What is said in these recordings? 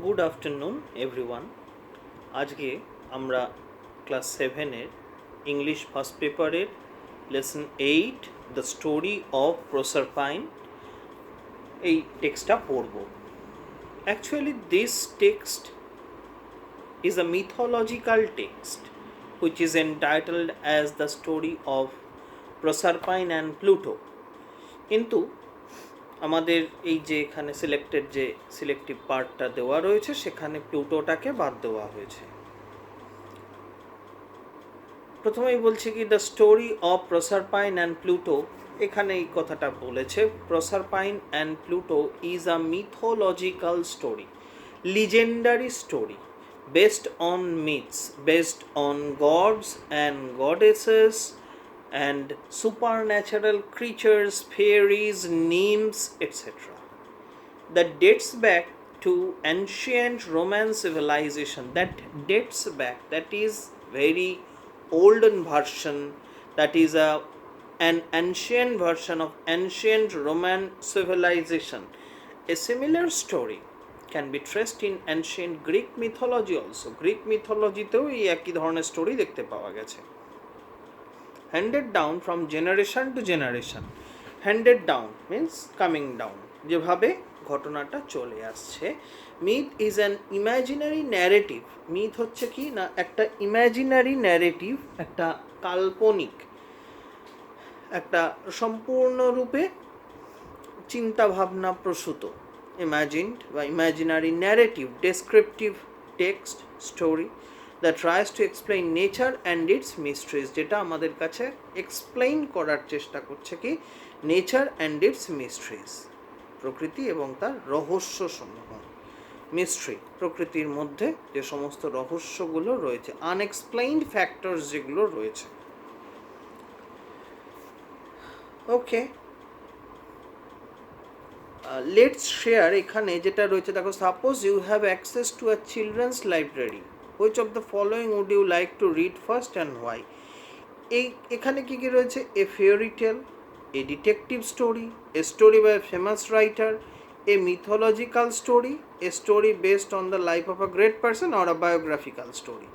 Good afternoon everyone. আজকে আমরা class 7-এর English first পেপারের লেসন 8 দ্য স্টোরি অফ প্রসারপাইন এই টেক্সটটা পড়ব। Actually this text is a mythological text which is entitled as the story of Proserpine and Pluto. কিন্তু আমাদের এই যে এখানে সিলেক্টিভ পার্টটা দেওয়া রয়েছে সেখানে প্লুটোটাকে বাদ দেওয়া হয়েছে। প্রথমেই বলছি কি the story of প্রসারপাইন and Pluto, এখানে এই কথাটা বলেছে প্রসারপাইন and Pluto is a mythological story, legendary story based on myths, based on gods and goddesses and supernatural creatures, fairies, nymphs, etc. That dates back to ancient Roman civilization. That is very olden version, that is an ancient version of ancient Roman civilization. A similar story can be traced in ancient Greek mythology also. Greek mythology তেও এই একই ধরনের story দেখতে পাওয়া গেছে। Handed down from generation to generation. Handed down means coming down, যেভাবে ঘটনাটা চলে আসছে। Myth is an imaginary narrative. Myth হচ্ছে কি না একটা ইমাজিনারি ন্যারেটিভ, একটা কাল্পনিক, একটা সম্পূর্ণরূপে চিন্তাভাবনা প্রসূত, imagined বা imaginary narrative, descriptive text story that tries to explain nature and its mysteries, যেটা আমাদের কাছে এক্সপ্লেইন করার চেষ্টা করছে কি নেচার অ্যান্ড ইটস মিস্ট্রিজ, প্রকৃতি এবং তার রহস্য সমূহ। মিস্ট্রি প্রকৃতির মধ্যে যে সমস্ত রহস্যগুলো রয়েছে, আনএক্সপ্লেইনড ফ্যাক্টরস যেগুলো রয়েছে। Okay, let's share. এখানে যেটা রয়েছে দেখো, suppose you have access to a children's library, which of the following would you like to read first and why. এখানে কী কী রয়েছে? A fairy tale, a detective story, a story by famous writer, a mythological story, a story based on the life of a great person or a biographical story.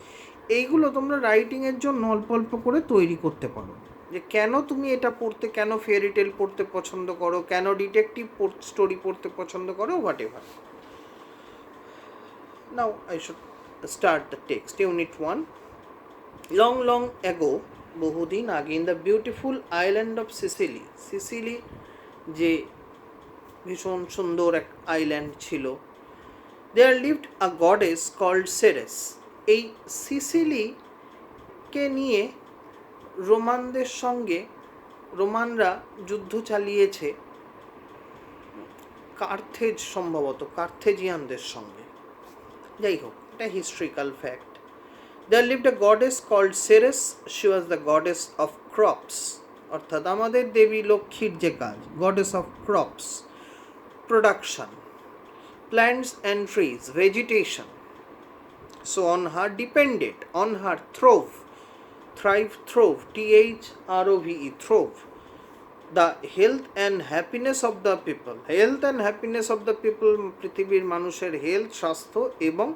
এইগুলো তোমরা রাইটিংয়ের জন্য অল্প অল্প করে তৈরি করতে পারো, যে কেন তুমি এটা পড়তে, কেন ফেয়ারি টেল পড়তে পছন্দ করো, কেন ডিটেকটিভ স্টোরি পড়তে পছন্দ করো, whatever. Now I should start the text. Unit 1। Long long ago, বহুদিন আগে, in the beautiful island of Sicily, Sicily যে ভীষণ সুন্দর এক আইল্যান্ড ছিল, there lived a goddess called Ceres. এই সিসিলিকে নিয়ে রোমানদের সঙ্গে, রোমানরা যুদ্ধ চালিয়েছে কার্থেজ, সম্ভবত কার্থেজিয়ানদের সঙ্গে। যাই হোক, এটা historical fact. There lived a goddess called Ceres. She was the goddess of crops, অর্থাৎ আমাদের দেবী লক্ষ্মীর যে কাজ, goddess of crops, production, plants and trees, vegetation. So on her depended, on her throve, T-H-R-O-V-E, throve, the health and happiness of the people. Health and happiness of the people, পৃথিবীর মানুষের health, স্বাস্থ্য এবং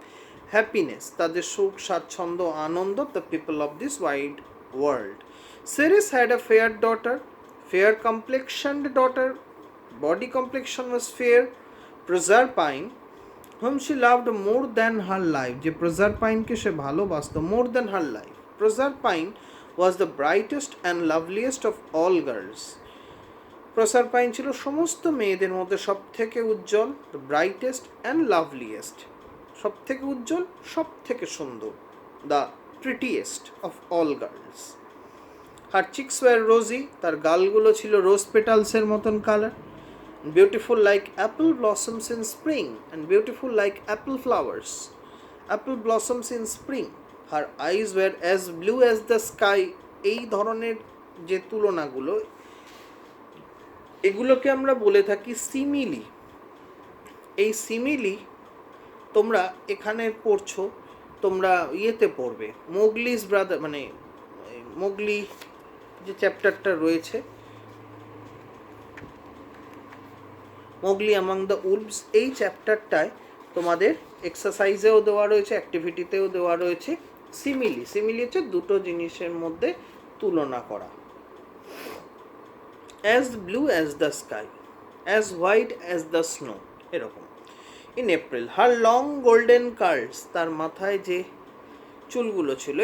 happiness, তাদের সুখ স্বাচ্ছন্দ্য আনন্দ, the people of this wide world. Ceres had a fair daughter, fair complexioned daughter, body complexion was fair, Proserpine, whom she loved more than her life, যে প্রজারপাইনকে সে ভালোবাসতো more than her life. Proserpine was the brightest and loveliest of all girls. প্রসারপাইন ছিল সমস্ত মেয়েদের মধ্যে সব থেকে উজ্জ্বল, the brightest and loveliest, সব থেকে উজ্জ্বল, সব থেকে সুন্দর, the prettiest of all girls. Her cheeks were rosy, তার গালগুলো ছিল রোজ পেটালসের মতন colour, beautiful like apple blossoms in spring and beautiful like apple flowers, apple blossoms in spring. Her eyes were as blue as the sky. এই ধরনের যে তুলনাগুলো, এগুলোকে আমরা বলে থাকি সিমিলি। এই সিমিলি তোমরা এখানে পড়ছো, তোমরা ইয়েতে পড়বে মোগলিস ব্রাদার, মানে মোগলি যে চ্যাপ্টারটা রয়েছে, মোগলি অ্যামং দ্য উলভস, এই চ্যাপ্টারটায় তোমাদের এক্সারসাইজেও দেওয়া রয়েছে, অ্যাক্টিভিটিতেও দেওয়া রয়েছে। সিমিলি, সিমিলি হচ্ছে দুটো জিনিসের মধ্যে তুলনা করা। As blue as the sky, as white as the snow, এরকম। In April her long golden curls, তার মাথায় যে চুলগুলো ছিল,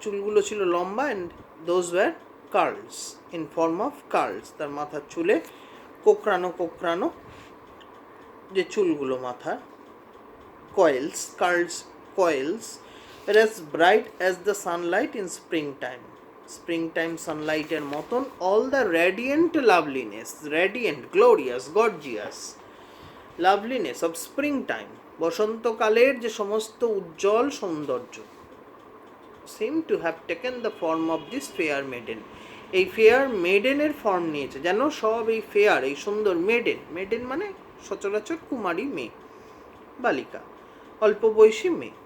চুলগুলো ছিল লম্বা, and those were curls in form of curls, তার মাথার চুলে কোকড়ানো কোকড়ানো যে চুলগুলো মাথার, coils, curls coils, as bright as the sunlight in springtime, springtime সানলাইটের মতন, all the radiant loveliness, radiant, glorious, gorgeous loveliness of springtime, বসন্তকালের যে সমস্ত উজ্জ্বল সৌন্দর্য, seem to have taken the form of this fair maiden, এই fair মেডেনের form নিয়েছে, যেন সব এই ফেয়ার, এই সুন্দর মেডেন, মেডেন মানে সচরাচর কুমারী মেয়ে, বালিকা, অল্প বয়সী মেয়ে।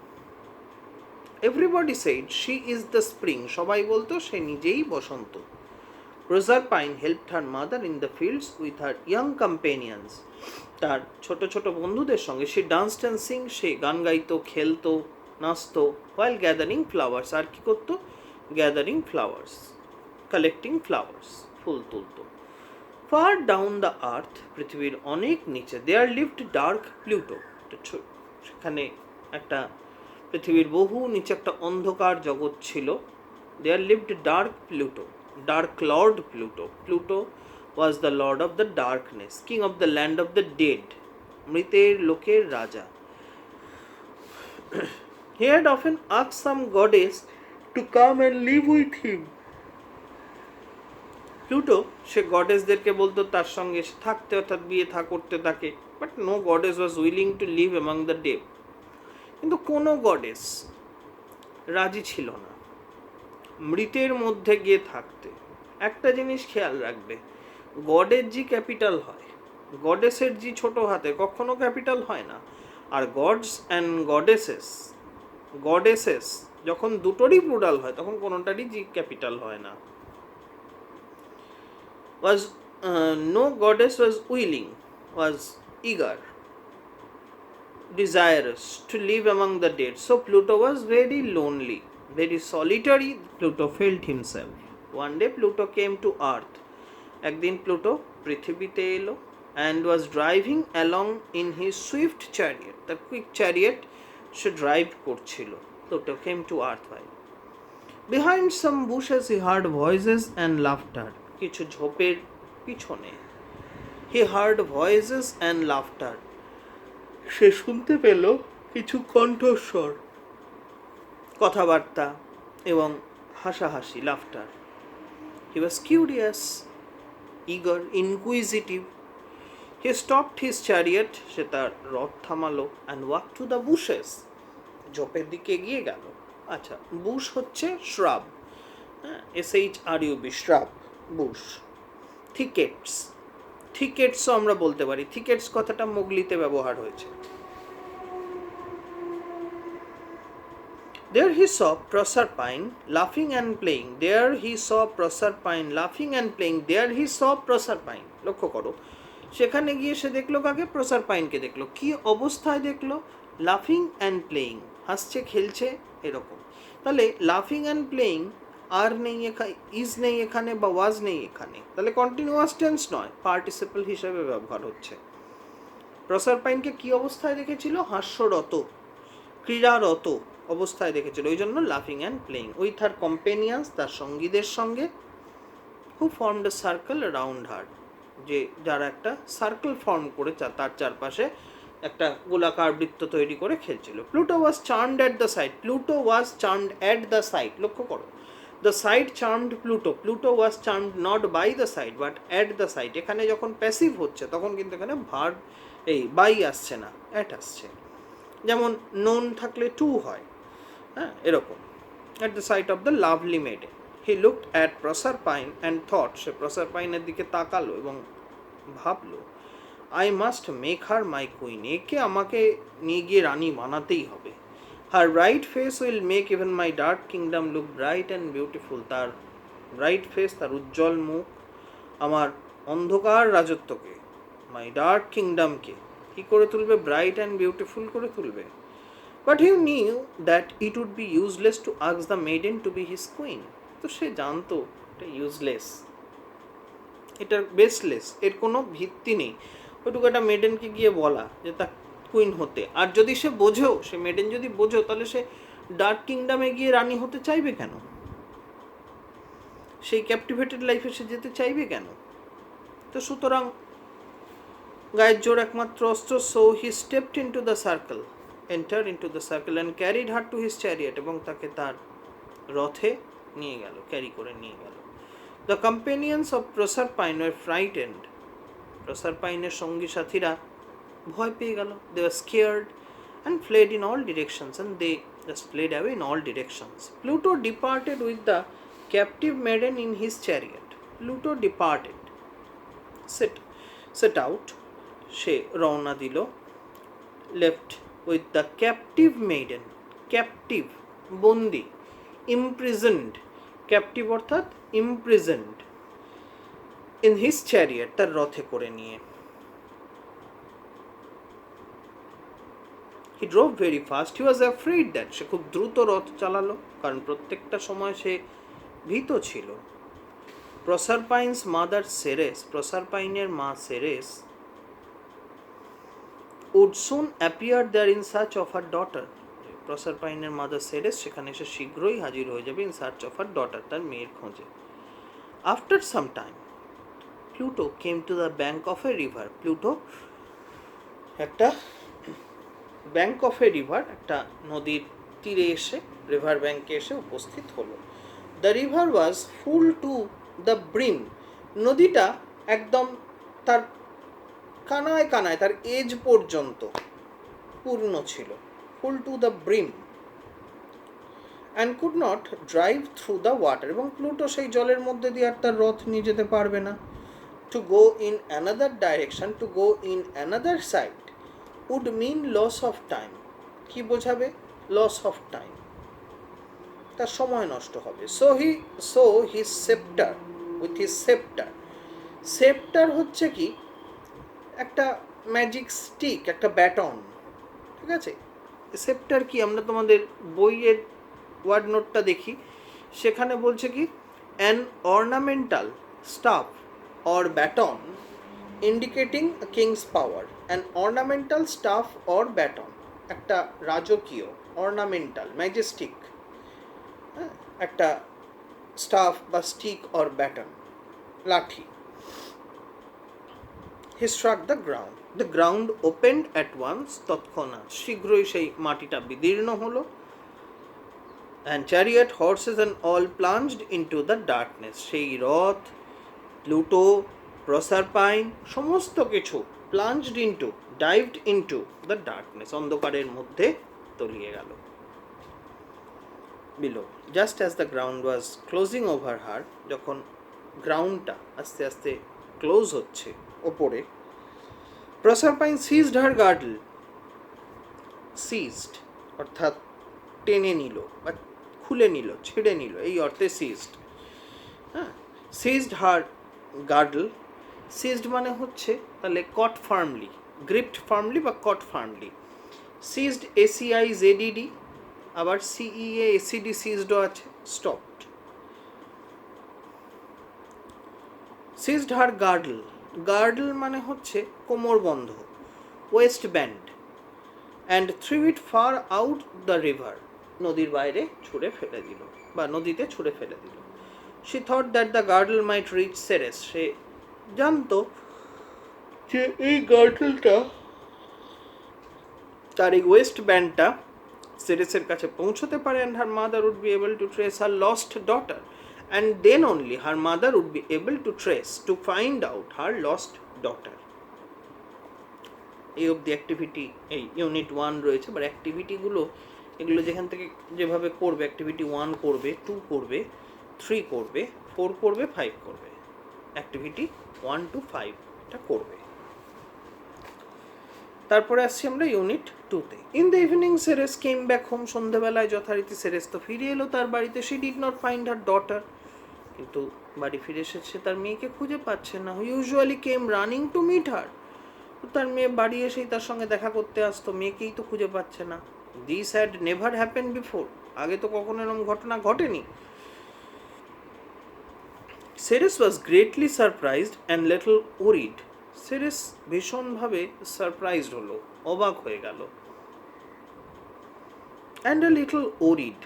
Everybody said she is the spring, সবাই বলতো সে নিজেই বসন্ত। Proserpine helped her mother in the fields with her young companions, তার ছোট ছোট বন্ধুদের সঙ্গে সে ডান্স ড্যান্সিং, সে গান গাইতো, খেলতো, নাচতো। হোয়াইল গ্যাদারিং ফ্লাওয়ার্স, আর কি করতো? গ্যাদারিং ফ্লাওয়ার্স, কালেক্টিং ফ্লাওয়ার্স, ফুল তুলতো। ফার ডাউন দ্য আর্থ, পৃথিবীর অনেক নিচে, দেয়ার লিভড ডার্ক প্লুটো, সেখানে একটা পৃথিবীর বহু নিচে একটা অন্ধকার জগৎ ছিল। There lived dark Pluto, dark lord Pluto, Pluto was the lord of the darkness, king of the land of the dead, মৃতের লোকের রাজা। He had often asked some goddess to come and live with him, Pluto সে গডেসদেরকে বলতো তার সঙ্গে থাকতে, অর্থাৎ বিয়ে করতে থাকে, but no goddess was willing to live among the dead, কিন্তু কোনো গডেস রাজি ছিল না মৃতের মধ্যে গিয়ে থাকতে। একটা জিনিস খেয়াল রাখবে, গডের জি ক্যাপিটাল হয়, গডেসের জি ছোট হাতে কখনো ক্যাপিটাল হয় না। আর গডস অ্যান্ড গডেসেস যখন দুটোরই প্লুরাল হয় তখন কোনোটারই জি ক্যাপিটাল হয় না। was no goddess was willing, was eager, desirous to live among the dead, so Pluto was very lonely, very solitary. Pluto felt himself. One day Pluto came to earth, একদিন Pluto পৃথিবীতে এলো, and was driving along in his swift chariot, the quick chariot say drive করছিল। Pluto came to earth while behind some bushes he heard voices and laughter, কিছু ঝোপের পিছনে, he heard voices and laughter, সে শুনতে পেল কিছু কণ্ঠস্বর, কথাবার্তা এবং হাসাহাসি, laughter. he was curious, eager, inquisitive. he stopped his chariot, সে তার রথ থামালো, and walked to the bushes, ঝোপের দিকে এগিয়ে গেল। আচ্ছা, বুশ হচ্ছে shrub, SHRUB, shrub, bush. Thickets, থিকেটসও আমরা বলতে পারি, থিকেটস কথাটা মোগলিতে ব্যবহার হয়েছে। There he saw Proserpine laughing and playing. There he saw Proserpine laughing and playing. There he saw Proserpine. লক্ষ্য করো, সেখানে গিয়ে সে দেখলো কাকে? প্রসারপাইনকে দেখলো। কি অবস্থায় দেখলো? লাফিং অ্যান্ড প্লেয়িং, হাসছে খেলছে এরকম। তাহলে লাফিং অ্যান্ড প্লেয়িং আর নেই এখানে, ইজ নেই এখানে, বা ওয়াজ নেই এখানে, তাহলে কন্টিনিউয়াস টেন্স নয়, পার্টিসিপল হিসেবে ব্যবহার হচ্ছে। প্রসারপাইনকে কি অবস্থায় দেখেছিল? হাস্যরত, ক্রীড়ারত অবস্থায় দেখেছিল, ওই জন্য লাফিং and playing. With her companions, তার সঙ্গীদের সঙ্গে। Who formed a circle around her, যে যারা একটা সার্কেল ফর্ম করে তার চারপাশে একটা গোলাকার বৃত্ত তৈরি করে খেলছিল। Pluto was charmed at the sight, Pluto was charmed at the sight, লক্ষ্য করো, the sight charmed Pluto, Pluto was charmed not by the sight but at the sight. এখানে যখন প্যাসিভ হচ্ছে তখন কিন্তু এখানে ভার্ব, এই বাই আসছে না, অ্যাট আসছে। যেমন নোন থাকলে টু হয়, হ্যাঁ, এরকম। At the sight of the lovely maiden he looked at Proserpine and thought, সে প্রসারপাইনের দিকে তাকালো এবং ভাবলো, I must make her my queen, একে আমাকে নিয়ে গিয়ে রানী বানাতেই হবে। Her bright face will make even my dark kingdom look bright and beautiful, তার ব্রাইট ফেস, তার উজ্জ্বল মুখ আমার অন্ধকার রাজত্বকে, মাই ডার্ক কিংডমকে কি করে তুলবে? ব্রাইট অ্যান্ড বিউটিফুল করে তুলবে। But he knew that it would be useless to ask the maiden to be his queen. তো সে জানতো এটা ইউজলেস, এটার বেসলেস, এর কোনো ভিত্তি নেই ওইটুকু একটা মেডেনকে গিয়ে বলা যে তার কুইন হতে। আর যদি সে বোঝেও, সে মেডেন যদি বোঝেও, তাহলে সে ডার্ক কিংডমে গিয়ে রানী হতে চাইবে কেন? সেই ক্যাপটিভেটেড লাইফে সে যেতে চাইবে কেন? তো সুতরাং গায়ের জোর একমাত্র অস্ত্র। So he stepped into the circle, enter into the circle and carried her to his chariot, এবং তাকে তার রথে নিয়ে গেল, ক্যারি করে নিয়ে গেল। The companions of Proserpine were frightened, প্রসারপাইনের সঙ্গী সাথীরা ভয় পেয়ে গেল। They were scared and fled in all directions, and they just fled away in all directions. Pluto departed with the captive maiden in his chariot. Pluto departed, set out, সে রওনা দিল, left with the captive maiden, captive বন্দি, imprisoned, captive অর্থাৎ ইমপ্রিজেন্ড, in his chariot তার রথে করে নিয়ে। He drove very fast, he was afraid that, সে খুব দ্রুত রথ চালালো, কারণ প্রত্যেকটা সময় সে ভীত ছিল। প্রসারপাইনস মাদার সেরেস, প্রসারপাইনের মা Ceres would soon appear there in search of her daughter. প্রসারপাইনের মাদার সেরেস সেখানে এসে শীঘ্রই হাজির হয়ে যাবে, in search of her daughter, তার মেয়ের খোঁজে। After some time Pluto came to the bank of a river. Pluto একটা ব্যাঙ্ক অফ এ রিভার, একটা নদীর তীরে এসে, রিভার ব্যাঙ্কে এসে উপস্থিত হলো। The river was full to the brim, নদীটা একদম তার কানায় কানায়, তার এজ পর্যন্ত পূর্ণ ছিল, full to the brim, and could not drive through the water, এবং প্লুটো সেই জলের মধ্যে দিয়ে আর তার রথ নিয়ে যেতে পারবে না। To go in another direction, to go in another side would mean loss of time. কি বোঝাবে? লস অফ টাইম, তার সময় নষ্ট হবে। So his sceptre, with his sceptre, sceptre হচ্ছে কি একটা ম্যাজিক স্টিক, একটা ব্যাটন, ঠিক আছে? সেপ্টার কি, আমরা তোমাদের বইয়ের ওয়ার্ড নোটটা দেখি, সেখানে বলছে কি, an ornamental staff or baton indicating king's power. An ornamental staff or baton, একটা রাজকীয়, অর্নামেন্টাল, ম্যাজেস্টিক, হ্যাঁ, একটা স্টাফ বা স্টিক অর ব্যাটন, লাঠি। He struck the ground. The ground opened at once, তৎক্ষণাৎ শীঘ্রই সেই মাটিটা বিদীর্ণ হলো। And chariot, horses and all plunged into the darkness. সেই রথ, প্লুটো, প্রসারপাইন, সমস্ত কিছু plunged into, dived into the darkness, অন্ধকারের মধ্যে তলিয়ে গেল। Below, just as the ground was closing over her, যখন গ্রাউন্ডটা আস্তে আস্তে ক্লোজ হচ্ছে ওপরে, প্রসারপাইন সিজড হার গার্ডল, সিজড অর্থাৎ টেনে নিল বা খুলে নিল, ছেড়ে নিল, এই অর্থে সিজড। হ্যাঁ, সিজড হার গার্ডল, সিজড মানে হচ্ছে তাহলে কট ফার্মলি, গ্রিপড ফার্মলি বা কট ফার্মলি। সিজড ACIZED, আবার CEACD সিজডও আছে, স্টপড। সিজড হার গার্ডল, গার্ডল মানে হচ্ছে কোমর বন্ধ, waist band, and threw it fur out the river, নদীর বাইরে ছুঁড়ে ফেলে দিল বা নদীতে ছুঁড়ে ফেলে দিল। She thought that the girdle might reach Ceres, সে জানতো যে এই গার্ডলটা, তার এই ওয়েস্ট ব্যান্ডটা সেরেসের কাছে পৌঁছতে পারে, and her mother would be able to trace her lost daughter, and then only her mother would be able to trace, to find out her lost daughter. এই অবধি অ্যাক্টিভিটি, এই ইউনিট 1 রয়েছে, বা অ্যাক্টিভিটিগুলো এগুলো যেখান থেকে যেভাবে করবে, অ্যাক্টিভিটি 1 করবে, 2 করবে, 3 করবে, 4 করবে, 5 করবে, অ্যাক্টিভিটি 1 to 5 এটা করবে। তারপরে আসছি আমরা ইউনিট 2-তে। In the evening Ceres came back home, সন্ধ্যাবেলায় যথারীতি সেরেস তো ফিরে এলো তার বাড়িতে। She did not find her daughter, কিন্তু বাড়ি ফিরে এসেছে তার মেয়েকে খুঁজে পাচ্ছে না। Usually came running to meet her, তার মেয়ে বাড়ি এসেই তার সঙ্গে দেখা করতে আসতো, মেয়েকেই তো খুঁজে পাচ্ছে না। This had never happen before, আগে তো কখনো এরকম ঘটনা ঘটেনি। Ceres was greatly surprised and little worried, Ceres ভীষণভাবে সারপ্রাইজড হলো, অবাক হয়ে গেল। অ্যান্ড এ লিটল ওরিড,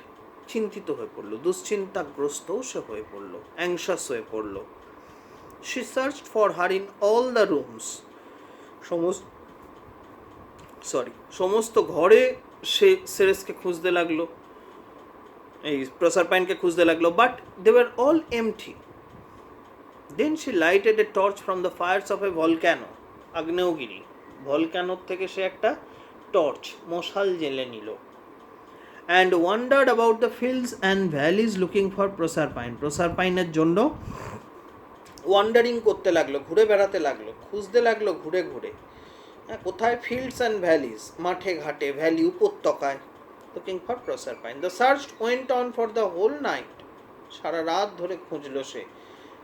চিন্তিত হয়ে পড়লো, দুশ্চিন্তাগ্রস্তও সে হয়ে পড়লো, অ্যাংশাস হয়ে পড়লো। She searched for her in all the rooms, সমস্ত ঘরে সে সেরেসকে খুঁজতে লাগলো, এই প্রসারপাইনকে খুঁজতে লাগলো, but they were all empty. Then she lighted a torch from the fires of a volcano, আগ্নেয়গিরি, ভলক্যানোর থেকে সে একটা টর্চ, মশাল জেলে নিল। And wandered about the fields and valleys looking for Proserpine, প্রসারপাইনের জন্য ওয়ান্ডারিং করতে লাগলো, ঘুরে বেড়াতে লাগলো, খুঁজতে লাগলো ঘুরে ঘুরে। হ্যাঁ, কোথায়? ফিল্ডস অ্যান্ড ভ্যালিজ, মাঠে ঘাটে, ভ্যালি, উপত্যকায়, looking for Proserpine. The search went on for the whole night, সারা রাত ধরে খুঁজলো সে।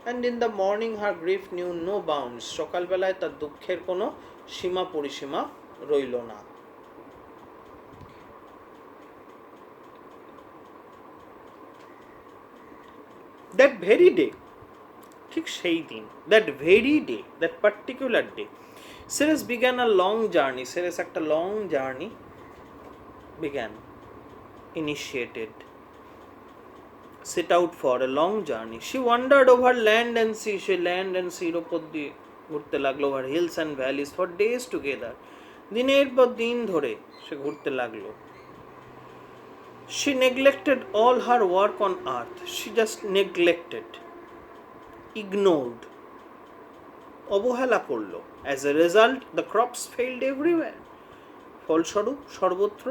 And in the morning her grief knew no bounds, সকালবেলায় তার দুঃখের কোনো সীমা পরিসীমা রইল না। দ্যাট ভেরি ডে, ঠিক সেই দিন, that very day, that particular day, Ceres began a long journey. Ceres একটা long journey began, initiated, set out for a long journey. She wandered over land and sea. She land and sea উপর দিয়ে ঘুরতে লাগলো, over hills and valleys for days together. দিনের পর দিন ধরে সে ঘুরতে লাগলো। She neglected all her work on earth. She just neglected, ignored, অবহেলা করলো। As a result, the crops failed everywhere. ফলস্বরূপ সর্বত্র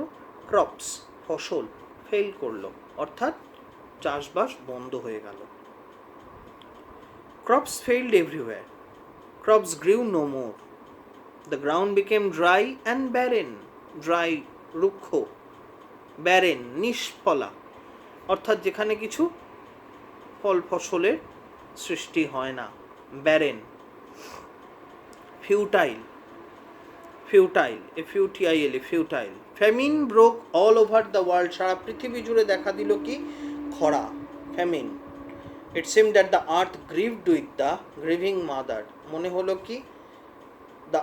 ক্রপস, ফসল, ফেল করলো, অর্থাৎ চাষবাস বন্ধ হয়ে গেল। Crops failed everywhere. Crops grew no more. The ground became dry and barren. Dry, রুক্ষ, barren, নিষ্ফলা, অর্থাৎ যেখানে কিছু ফল ফসলের সৃষ্টি হয় না, barren. Futile, futile. Famine broke all over the world. সারা পৃথিবী জুড়ে দেখা দিল কি? খরা, famine. It seemed that the earth grieved with the grieving mother. মনে হলো কি? The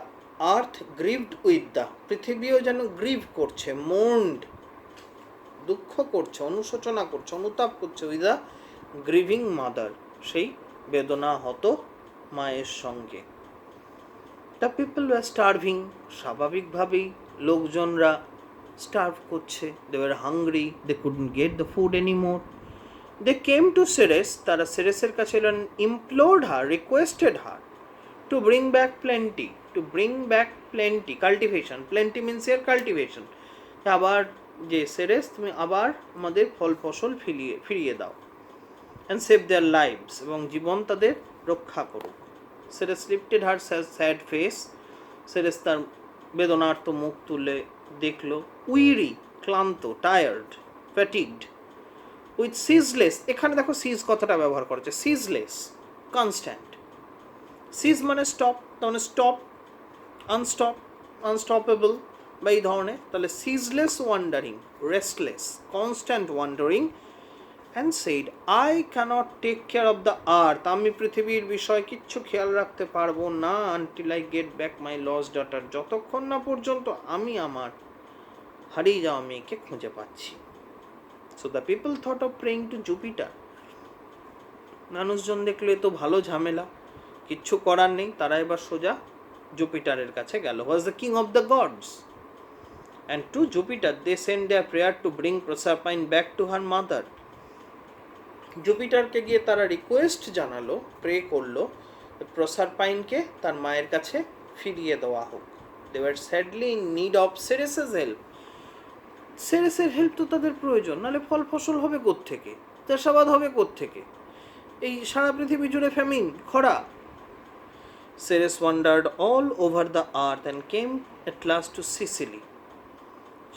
earth grieved with the, পৃথিবীও যেন grieve করছে, mourned, দুঃখ করছে, অনুশোচনা করছে, অনুতাপ করছে, with the grieving mother, সেই বেদনা হত মায়ের সঙ্গে। The people were starving, স্বাভাবিকভাবেই লোকজনরা starve করছে, they were hungry, they couldn't get the food anymore. They came to Ceres, তারা সেরেসের কাছে এলেন, implored her, requested her to bring back plenty, cultivation, plenty means here cultivation, আবার যে Ceres তুমি আবার আমাদের ফল ফসল ফিরিয়ে দাও, and save their lives, এবং জীবন তাদের রক্ষা করো। Ceres lifted her sad face, Ceres তার বেদনার্ত মুখ তুলে দেখলো, weary, ক্লান্ত, tired, fatigued, with ceaseless, এখানে দেখো সিজ কথাটা ব্যবহার করেছে, ceaseless, constant, সিজ মানে স্টপ, তাহলে স্টপ, unstoppable বা এই ধরনের, তাহলে ceaseless wandering, restless, constant wandering, and said, I cannot take care of the earth, আমি পৃথিবীর বিষয় কিচ্ছু খেয়াল রাখতে পারবো না, until I get back my lost daughter, যতক্ষণ না পর্যন্ত আমি আমার হারিয়ে যাওয়া মেয়েকে খুঁজে পাচ্ছি। So the people thought of praying to Jupiter. মানুষজন দেখলো এ তো ভালো ঝামেলা, কিচ্ছু করার নেই, তারা এবার সোজা জুপিটারের কাছে গেল, was the king of the gods, and to Jupiter they sent their prayer to bring Proserpine back to her mother. জুপিটারকে গিয়ে তারা রিকোয়েস্ট জানালো, প্রে করলো, প্রসারপাইনকে তার মায়ের কাছে ফিরিয়ে দেওয়া হোক। They were sadly in need of Ceres's help. সেরেসের হেল্প তো তাদের প্রয়োজন, নাহলে ফল ফসল হবে কোত্থেকে, চাষাবাদ হবে কোত্থেকে, এই সারা পৃথিবী জুড়ে ফ্যামিন, খরা। Ceres wandered all over the earth and came at last to Sicily.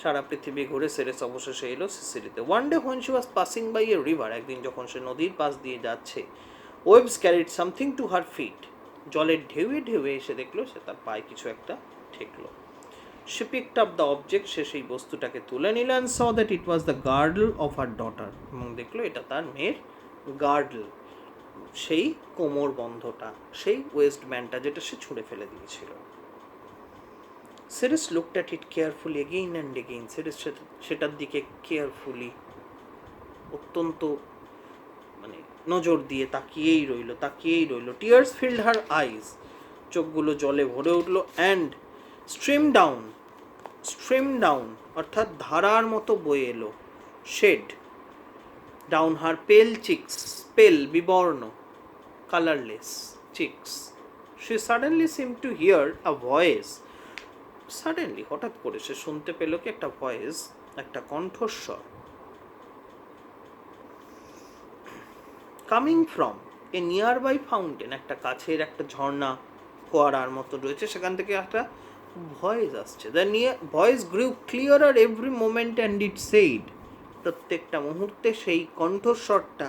সারা পৃথিবী ঘুরে সেরেস অবশেষে এলো সিসিলিতে। One day when she was passing by a river, একদিন যখন সে নদীর পাশ দিয়ে যাচ্ছে, waves carried something to her feet, জলের ঢেউয়ে ঢেউয়ে এসে দেখলো সে তার পায়ে কিছু একটা ঠেকলো। She picked up the object, সে সেই বস্তুটাকে তুলে নিল and saw that it was the girdle of her daughter, এবং দেখলো এটা তার মেয়ের গার্ডল, সেই কোমর বন্ধটা, সেই ওয়েস্ট ব্যান্ডটা যেটা সে ছুঁড়ে ফেলে দিয়েছিল। Series looked at it carefully again and again, series সেটার দিকে কেয়ারফুলি, অত্যন্ত মানে নজর দিয়ে তাকিয়েই রইল। টিয়ার্স ফিল্ড হার আইজ, চোখগুলো জলে ভরে উঠলো। অ্যান্ড স্ট্রিম ডাউন অর্থাৎ ধারার মতো বয়ে এলো, শেড ডাউন হার পেল চিক্স, পেল বিবর্ণ, colourless cheeks. She suddenly seem to hear a voice, suddenly হঠাৎ করে সে শুনতে পেল কি একটা ভয়েস, একটা কণ্ঠস্বর, coming from a nearby fountain, একটা কাছের একটা ঝর্ণা ফোয়ারার মতো রয়েছে, সেখান থেকে একটা ভয়েস আসছে। The voice গ্রিউ ক্লিয়ারার every moment and it said, প্রত্যেকটা মুহূর্তে সেই কণ্ঠস্বরটা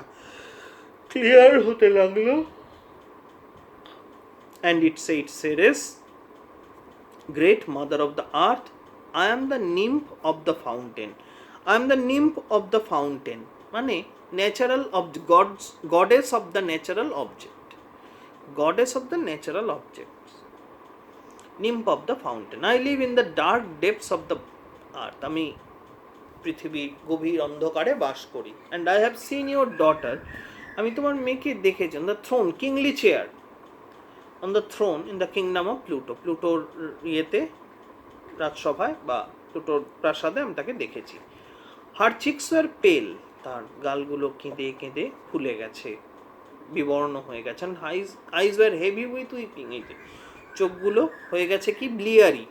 ক্লিয়ার হতে লাগলো। And it said, Ceres, great mother of the earth, I am the nymph of the fountain, I am the nymph of the fountain, মানে natural goddess of the natural object, goddess of the natural objects, nymph of the fountain. I live in the dark depths of the earth, আমি পৃথিবীর গভীর অন্ধকারে বাস করি। and I have seen your daughter, আমি তোমার মেয়েকে দেখেছি, on the throne, kingly chair, on the throne in the kingdom of Pluto, প্লুটোর ইয়েতে, রাজসভায় বা প্লুটোর প্রাসাদে আমি তাকে দেখেছি। her cheeks were pale, তার গালগুলো কেঁদে কেঁদে ফুলে গেছে, বিবর্ণ হয়ে গেছে। Eyes were heavy with weeping, এই যে চোখগুলো হয়ে গেছে কি ব্লিয়ারি,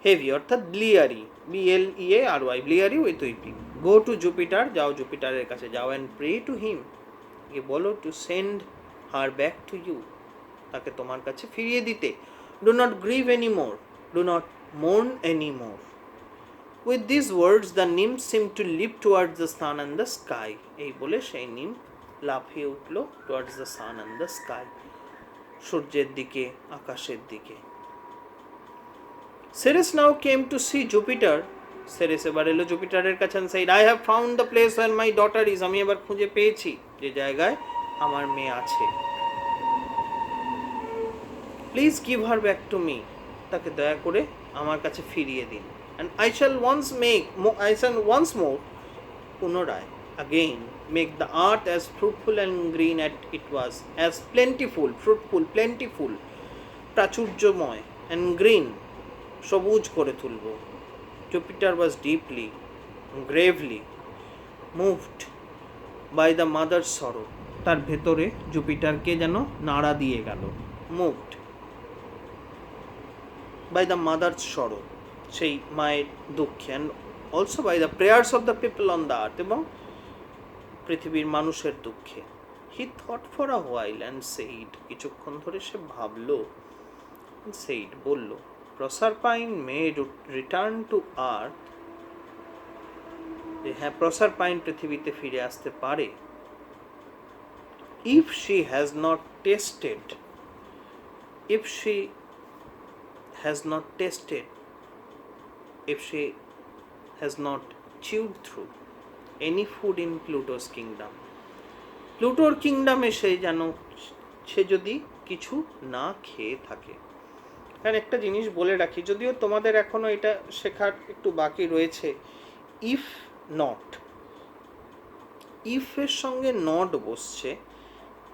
হেভি অর্থাৎ bleary, BLEARY, bleary with weeping. Go to Jupiter, যাও জুপিটারের কাছে যাও, অ্যান্ড প্রে টু হিম, বলো to send her back to you, তাকে তোমার কাছে ফিরিয়ে দিতে। Do not grieve any more, do not mourn any more. With these words the nymph seemed to leap towards the sun and the sky, এই বলে সেই nymph লাফিয়ে উঠল towards the sun and the sky, সূর্যের দিকে, আকাশের দিকে। Ceres now came to see Jupiter, Ceres এবার এলো জুপিটারের কাছে, and said, I have found the place where my daughter is, আমি এবার খুঁজে পেয়েছি যে জায়গায় আমার মেয়ে আছে। Please give her back to me, তাকে দয়া করে আমার কাছে ফিরিয়ে দিন। And I shall once more, পুনরায়, again, make the earth as fruitful and green as it was, as plentiful, fruitful, plentiful, প্রাচুর্যময়, and green, সবুজ করে তুলব। Jupiter was deeply, gravely moved by the mother's sorrow, তার ভেতরে জুপিটারকে যেন নাড়া দিয়ে গেল, moved by the mother's sorrow, সেই মায়ের দুঃখে, and also by the prayers of the people on the earth, এবং পৃথিবীর মানুষের দুঃখে। He thought for a while and said, কিছুক্ষণ ধরে সে ভাবলো, said বলল, Proserpine may return to earth, হ্যাঁ প্রসারপাইন পৃথিবীতে ফিরে আসতে পারে, if she has not tasted, if she has not chewed through any food in Pluto's kingdom, প্লুটোর কিংডমে সে যদি কিছু না খেয়ে থাকে। কারণ একটা জিনিস বলে রাখি, যদিও তোমাদের এখনো এটা শেখার একটু বাকি রয়েছে, ইফ নট, ইফের সঙ্গে নট বসছে,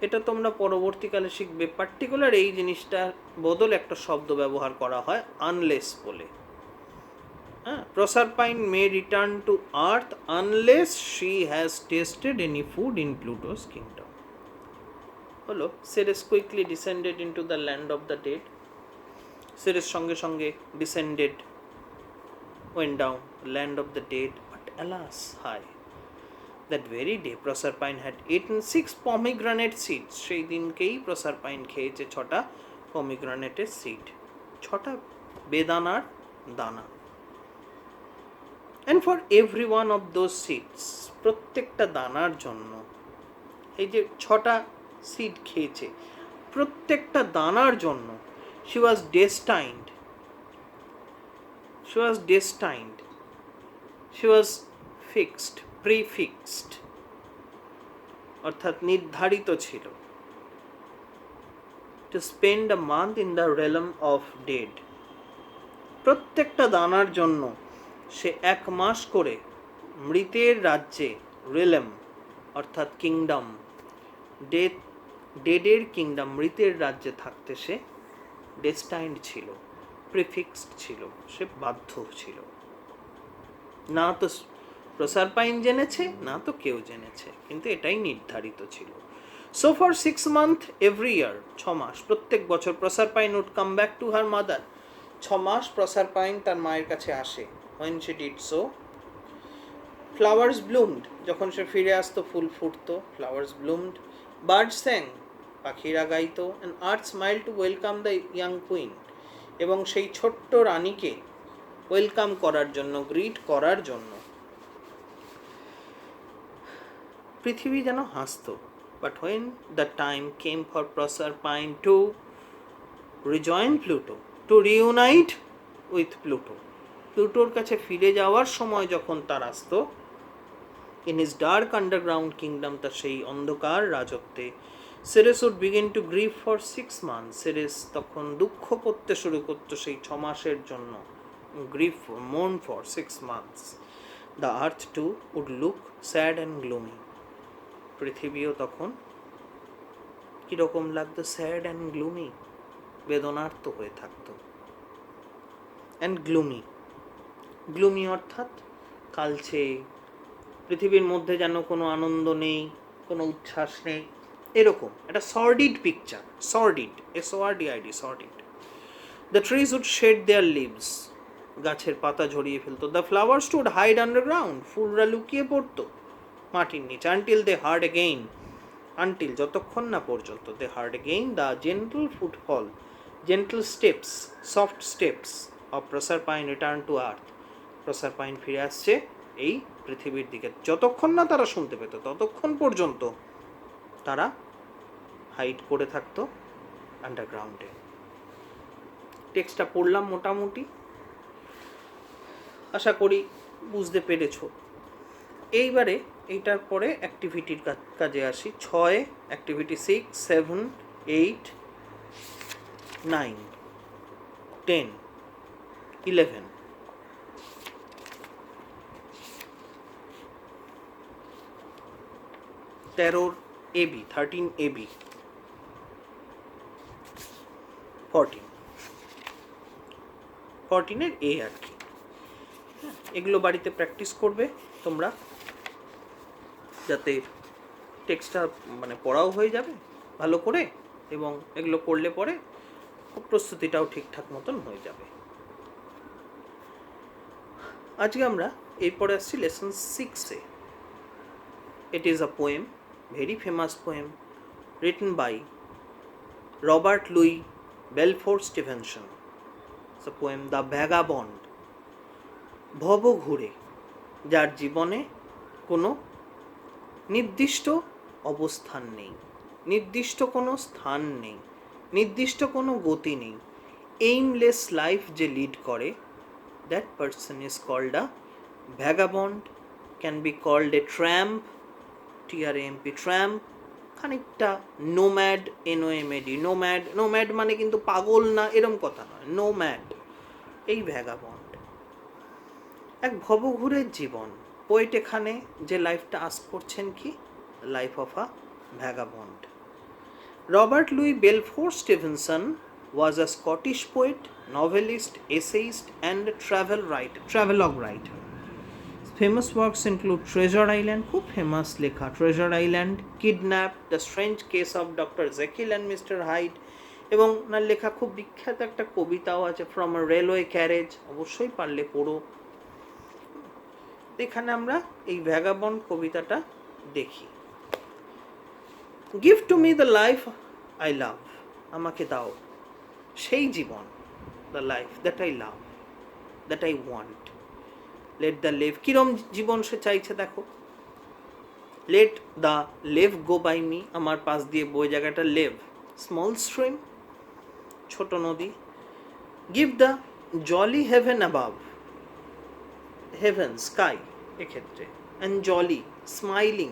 এটা তোমরা পরবর্তীকালে শিখবে। পার্টিকুলার এই জিনিসটার বদলে একটা শব্দ ব্যবহার করা হয় আনলেস বলে। হ্যাঁ, Proserpine may return to earth unless she has tasted any food in Pluto's kingdom. হলো, Ceres quickly descended into the land of the dead. Ceres সঙ্গে সঙ্গে descended, went down, land of the dead, but alas, hi. That very day Proserpine had eaten 6 pomegranate seeds. সেই দিনকেই Proserpine খেয়েছে 6টা পমিগ্রানেটের seed, 6টা বেদানার দানা। And for every one of those seeds, প্রত্যেকটা দানার জন্য, এই যে 6টা সিড খেয়েছে, প্রত্যেকটা দানার জন্য, she was destined She was destined. She was fixed, prefixed. অর্থাৎ নির্ধারিত ছিল। To spend a month in the realm of dead. প্রত্যেকটা দানার জন্য সে 1 মাস করে মৃতের রাজ্যে, রিলেম অর্থাৎ কিংডম, ডেডের কিংডম, মৃতের রাজ্যে থাকতে সে ডেস্টাইন্ড ছিল, প্রিফিক্সড ছিল, সে বাধ্য ছিল। না তো প্রসারপাইন জেনেছে, না তো কেউ জেনেছে, কিন্তু এটাই নির্ধারিত ছিল। So for 6 months every year, 6 মাস প্রত্যেক বছর, Proserpine would come back to her mother. 6 মাস প্রসারপাইন তার মায়ের কাছে আসে। when she did so, flowers bloomed, যখন সে ফিরে আসতো ফুল ফুটতো, flowers bloomed, birds sang, পাখিরা গাইতো, and earth smiled to welcome the young queen, এবং সেই ছোট্ট রানীকে ওয়েলকাম করার জন্য, গ্রিট করার জন্য পৃথিবী যেন হাসতো। But when the time came for Proserpine to rejoin Pluto, to reunite with Pluto, প্লুটোর কাছে ফিরে যাওয়ার সময় যখন তার আসতো, in his dark underground kingdom, তার সেই অন্ধকার রাজত্বে, Ceres would begin to grieve for 6 months. Ceres তখন দুঃখ করতে শুরু করতো সেই 6 মাসের জন্য, grieve, mourn for 6 months. The earth too would look sad and gloomy. পৃথিবীও তখন কিরকম লাগতো? স্যাড অ্যান্ড গ্লুমি, বেদনার্ত হয়ে থাকতো। অ্যান্ড গ্লুমি, গ্লুমি অর্থাৎ কালচে, পৃথিবীর মধ্যে যেন কোনো আনন্দ নেই, কোনো উচ্ছ্বাস নেই, এরকম একটা sordid picture. Sordid, SORDID, sordid. The trees would shed their leaves, গাছের পাতা ঝরিয়ে ফেলতো। The flowers would hide underground, ফুলরা লুকিয়ে পড়তো মাটির নিচে। Until they heard again, until যতক্ষণ না পর্যন্ত, they heard again the gentle footfall, gentle steps, soft steps of Proserpine return to earth. Proserpine ফিরে আসছে এই পৃথিবীর দিকে। যতক্ষণ না তারা শুনতে পেত, ততক্ষণ পর্যন্ত তারা হাইড করে থাকতো আন্ডারগ্রাউন্ডে। টেক্সটটা পড়লাম মোটামুটি, আশা করি বুঝতে পেরেছো। এইবারে এইটার পরে অ্যাক্টিভিটির কাজে আসি। 6, অ্যাক্টিভিটি 6, 7, 8, 9, 10, 11, 13 AB, 13 AB, 14 A আর কি। এগুলো বাড়িতে প্র্যাকটিস করবে তোমরা, যাতে টেক্সটটা মানে পড়াও হয়ে যাবে ভালো করে, এবং এগুলো করলে পরে প্রস্তুতিটাও ঠিকঠাক মতন হয়ে যাবে। আজকে আমরা এরপরে আসছি লেসন 6-এ। It is a poem, very famous poem, written by Robert Louis Balfour Stevenson. It's a poem, the vagabond. ভব ঘুরে, যার জীবনে কোনো নির্দিষ্ট অবস্থান নেই, নির্দিষ্ট কোনো স্থান নেই, নির্দিষ্ট কোনো গতি নেই, এইমলেস লাইফ যে লিড করে, that person is called a vagabond, can be called a tramp, TRAMP, tramp, খানিকটা নোম্যাড, NOMAD, নোম্যাড। নোম্যাড মানে কিন্তু পাগল না, এরম কথা নয়, নোম্যাড, এই ভ্যাগাবন্ড। এক ভবঘুরের জীবন। পোয়েট এখানে যে লাইফটা আস করছেন কি, life of a vagabond. Robert Louis Balfour Stevenson was a Scottish poet, novelist, essayist and travelogue writer. Famous works include Treasure Island, খুব ফেমাস লেখা, Treasure Island, Kidnap, The Strange Case of Dr. Jekyll and Mr. Hyde, এবং ওনার লেখা খুব বিখ্যাত একটা কবিতাও আছে, From a Railway Carriage, অবশ্যই পারলে পড়ো। এখানে আমরা এই ভ্যাগাবন্ড কবিতাটা দেখি। Give to me the life I love, আমাকে দাও সেই জীবন, the life that I love, that I want. Let the live, কিরম জীবন সে চাইছে দেখো। Let the live go by me, আমার পাশ দিয়ে বয়ে জায়গাটা live, small stream, ছোট নদী। Give the jolly heaven above, heaven sky এক্ষেত্রে, and jolly smiling,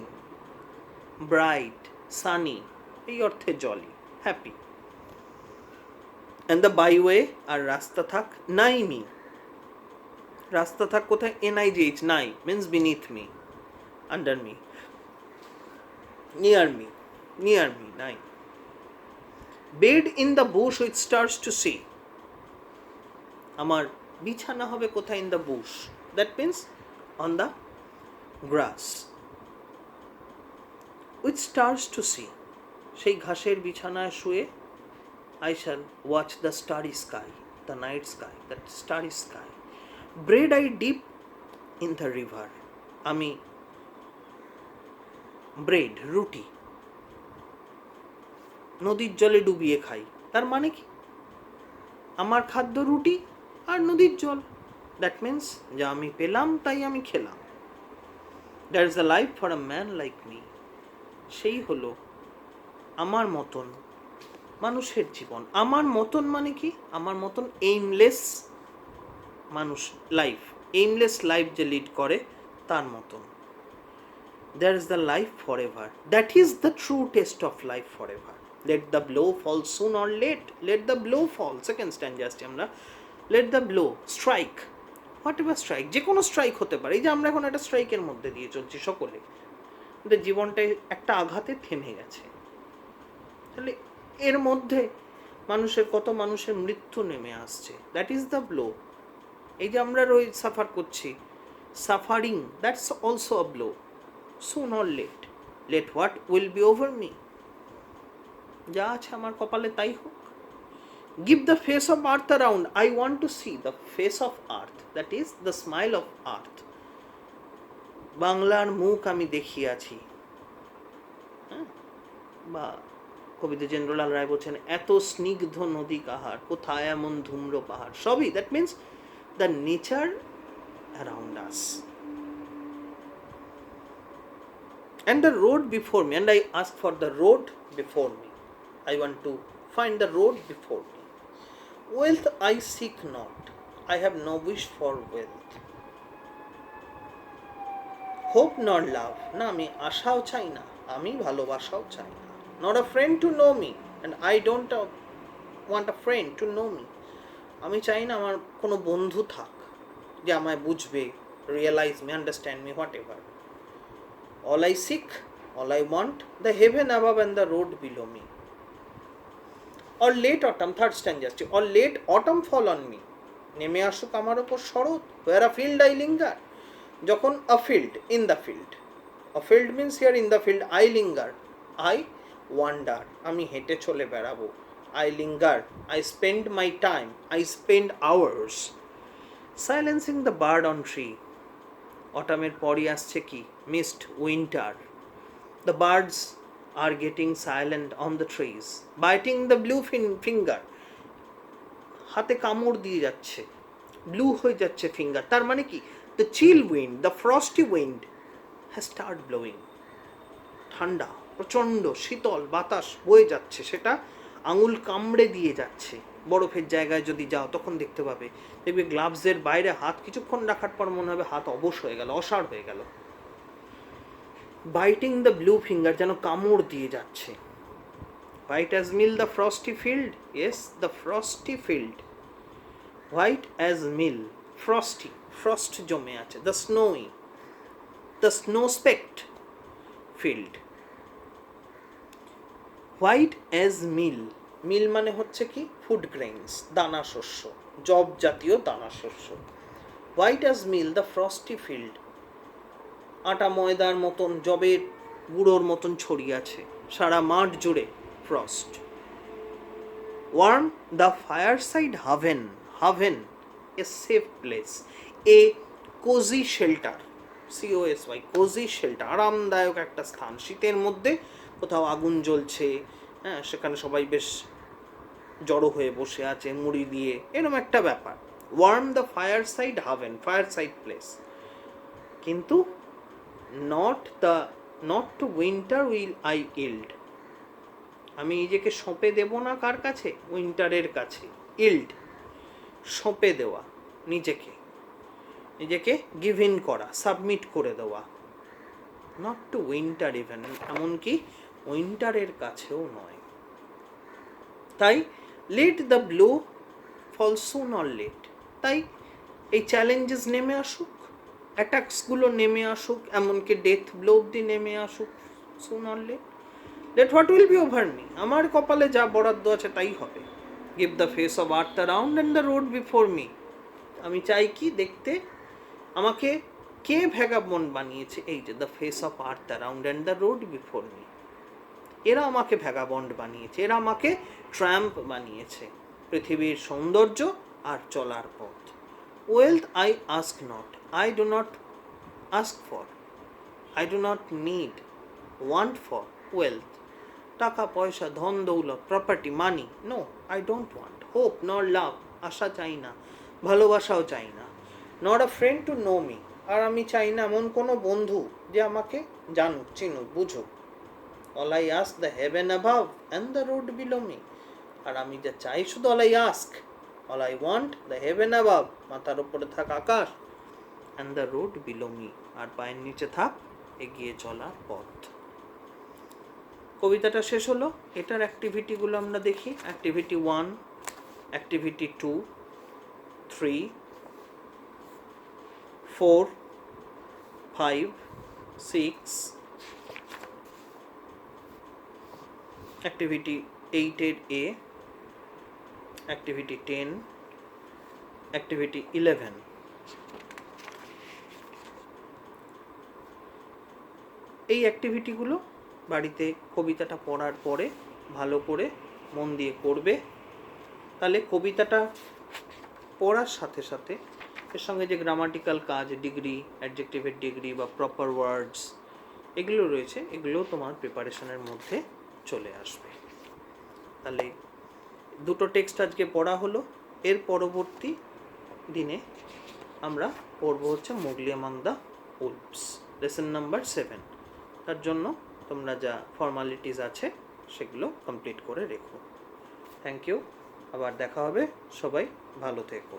bright, sunny এই অর্থে jolly, happy. And the byway আর রাস্তা থাক, নাই মি, রাস্তা থাক কোথায়, NIGH, nigh means beneath me, under me, near me, near me, nigh. Bed in the bush with stars to see, আমার বিছানা হবে কোথায়, in the bush, that means on the grass. With stars to see, সেই ঘাসের বিছানায় শুয়ে, I shall watch the starry sky, the night sky, that starry sky. Bread I dip in the river, আমি bread রুটি নদীর জলে ডুবিয়ে খাই। তার মানে কি, আমার খাদ্য রুটি আর নদীর জল। দ্যাট মিন্স যা আমি পেলাম তাই আমি খেলাম। That is the life for a man like me, সেই হলো আমার মতন মানুষের জীবন। আমার মতন মানে কি, আমার মতন এইমলেস মানুষ, লাইফ, এইমলেস লাইফ যে লিড করে তার মতন। That is the life for ever, that is the true test of life for ever. Let the blow fall soon or late, let the blow fall, second stand আসছি আমরা, let the blow strike, whatever strike, যে কোনো strike হতে পারে। এই যে আমরা এখন একটা স্ট্রাইকের মধ্যে দিয়ে চলছি সকলে, আমাদের জীবনটাই একটা আঘাতে থেমে গেছে। তাহলে এর মধ্যে মানুষের কত মানুষের মৃত্যু নেমে আসছে, দ্যাট ইজ দ্য ব্লো। এই যে আমরা রোজ সাফার করছি, suffering, that's also a blow. Soon or late, let what will be over me, যা আছে আমার কপালে তাই হোক। Give the face of earth around, I want to see the face of earth, that is the smile of earth. বাংলার মুখ আমি দেখিয়াছি, হ্যাঁ, বা কবি দ্বিজেন্দ্রলাল রায় বলছেন, এত স্নিগ্ধ নদী কাহার, কোথায় এমন ধূম্র পাহাড়, সবই that means the nature around us. And the road before me, and I ask for the road before me. I want to find the road before me. Wealth I seek not, I have no wish for wealth. Hope nor love, না আমি আশাও চাই না, আমি ভালোবাসাও চাই না। Not a friend to know me, and I don't want a friend to know me. আমি চাই না আমার কোনো বন্ধু থাক যে আমায় বুঝবে, realise me, understand me, whatever. All I seek, all I want, the heaven above and the road below me. Or late autumn, third stanza, or late autumn fall on me, নেমে আসুক আমার ওপর শরৎ, where a field I linger, যখন a field, in the field, a field means here in the field, I linger, I wander, আমি হেঁটে চলে বেড়াবো, I linger, I spend my time, I spend hours silencing the bird on tree. অটামের পরই আসছে কি, mist, winter. The birds are getting silent on the trees, biting the blue finger, হাতে কামড় দিয়ে যাচ্ছে, ব্লু হয়ে যাচ্ছে ফিঙ্গার। তার মানে কি, the chill wind, the frosty wind has start blowing, ঠান্ডা প্রচণ্ড শীতল বাতাস বয়ে যাচ্ছে, সেটা আঙুল কামড়ে দিয়ে যাচ্ছে। বরফের জায়গায় যদি যাও তখন দেখতে পাবে, দেখবে গ্লাভসের বাইরে হাত কিছুক্ষণ রাখার পর মনে হবে হাত অবশ হয়ে গেল, অসাড় হয়ে গেল। বাইটিং দ্য ব্লু ফিঙ্গার, যেন কামড় দিয়ে যাচ্ছে। White as meal the frosty field, yes the frosty field, white as meal, frosty, frost জমে আছে, the snowy, the snow specked field. White as meal, meal মানে হচ্ছে কি, ফুড গ্রেইনস, দানা শস্য, জব জাতীয় দানা শস্য। White as meal the frosty field, আটা ময়দার মতন, জবের গুঁড়োর মতন ছড়িয়ে আছে সারা মাঠ জুড়ে, frost. Worm the fireside haven, haven a safe place, A cosy shelter, COSY, cosy shelter, আরামদায়ক একটা স্থান। শীতের মধ্যে কোথাও আগুন জ্বলছে, হ্যাঁ, সেখানে সবাই বেশ জড়ো হয়ে বসে আছে মুড়ি দিয়ে, এরকম একটা ব্যাপার। Warm the fireside haven, fireside place. কিন্তু not to winter will I yield, আমি নিজেকে সঁপে দেব না কার কাছে, উইন্টারের কাছে। ইল্ড সঁপে দেওয়া নিজেকে। নিজেকে গিভ ইন করা, সাবমিট করে দেওয়া, নট টু উইন্টার ইভেন, এমনকি উইন্টারের কাছেও নয়। তাই let the blow fall soon or late, তাই এই চ্যালেঞ্জেস নেমে আসুক, অ্যাটাকসগুলো নেমে আসুক, এমনকি ডেথ ব্লো অব্দি নেমে আসুক, soon or late, let what will be over me, আমার কপালে যা বরাদ্দ আছে তাই হবে। Give the face of earth around and the road before me, আমি চাই কি দেখতে, আমাকে কে ভ্যাগাবন্ড বানিয়েছে, এই যে the face of earth around and the road before me, এরা আমাকে ভ্যাগাবন্ড বানিয়েছে, এরা আমাকে ট্র্যাম্প বানিয়েছে, পৃথিবীর সৌন্দর্য আর চলার পথ। Wealth I ask not, I do not ask for, I do not need, want for wealth, টাকা পয়সা, ধন দৌলত, property, money, no I don't want. Hope nor love, আশা চাই না, ভালোবাসাও চাই না। Not a friend to know me, আর আমি চাই না এমন কোনো বন্ধু যে আমাকে জানুক, চিনুক, বুঝুক। All I ask the heaven above and the road below me, আর আমি যা চাই শুধু all I ask, all I want the heaven above, মাথার উপরে থাক আকাশ, and the road below me, আর পায়ের নিচে থাক এগিয়ে চলার পথ। কবিতাটা শেষ হলো। এটার অ্যাক্টিভিটিগুলো আমরা দেখি। অ্যাক্টিভিটি 1, অ্যাক্টিভিটি 2, 3, 4, 5, 6, অ্যাক্টিভিটি 8 এর A, অ্যাক্টিভিটি 10, অ্যাক্টিভিটি 11। এই অ্যাক্টিভিটিগুলো বাড়িতে কবিতাটা পড়ার পরে ভালো করে মন দিয়ে করবে। তাহলে কবিতাটা পড়ার সাথে সাথে এর সঙ্গে যে গ্রামাটিক্যাল কাজ, ডিগ্রি, অ্যাডজেক্টিভের ডিগ্রি বা প্রপার ওয়ার্ডস এগুলো রয়েছে, এগুলো তোমার প্রিপারেশনের মধ্যে চলে আসবে। তাহলে দুটো টেক্সট আজকে পড়া হলো। এর পরবর্তী দিনে আমরা পড়ব হচ্ছে Mowgli among the Wolves, lesson number 7। তার জন্য তোমরা যা ফর্মালিটিস আছে সেগুলো কমপ্লিট করে রেখো। থ্যাংক ইউ, আবার দেখা হবে, সবাই ভালো থেকো।